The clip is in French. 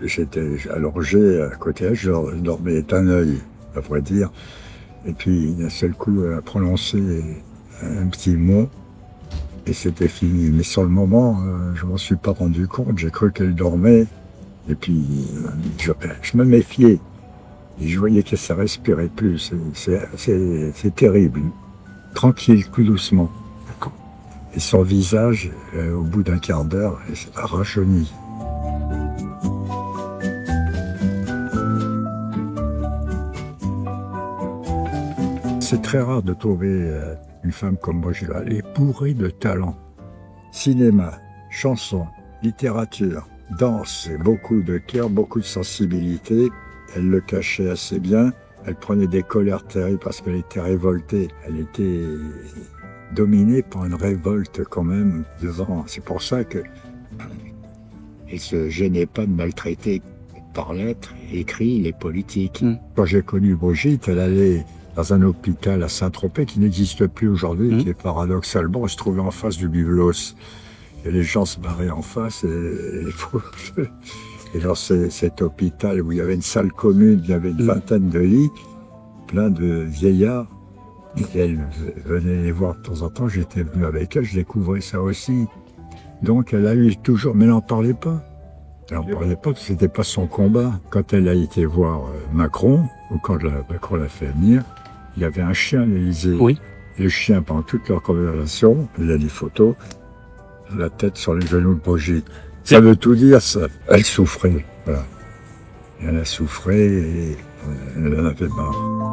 j'étais allongé à côté d'elle, je dormais d'un œil, à vrai dire. Et puis d'un seul coup, elle a prononcé un petit mot et c'était fini. Mais sur le moment, je m'en suis pas rendu compte, j'ai cru qu'elle dormait. Et puis je me méfiais. Et je voyais que ça respirait plus. C'est terrible. Tranquille, tout doucement. Et son visage, au bout d'un quart d'heure, a rajeuni. C'est très rare de trouver une femme comme Brigitte. Elle est bourrée de talent. Cinéma, chanson, littérature, danse, et beaucoup de cœur, beaucoup de sensibilité. Elle le cachait assez bien. Elle prenait des colères terribles parce qu'elle était révoltée. Elle était dominée par une révolte quand même devant. C'est pour ça que elle se gênait pas de maltraiter par lettres, écrit les politiques. Quand j'ai connu Brigitte, elle allait dans un hôpital à Saint-Tropez qui n'existe plus aujourd'hui, qui est paradoxalement se trouvait en face du Biblos. Et les gens se barraient en face et dans cet hôpital où il y avait une salle commune, il y avait une vingtaine de lits, plein de vieillards. Et elle venait les voir de temps en temps, j'étais venu avec elle, je découvrais ça aussi. Donc elle a eu toujours, mais elle n'en parlait pas. Elle n'en parlait pas parce que c'était pas son combat. Quand elle a été voir Macron, ou quand Macron l'a fait venir, il y avait un chien à l'Élysée. Oui. Le chien, pendant toute leur conversation, il a des photos, la tête sur les genoux de Brigitte. Ça veut tout dire, ça. Elle souffrait, voilà. Et elle a souffert et elle en avait marre.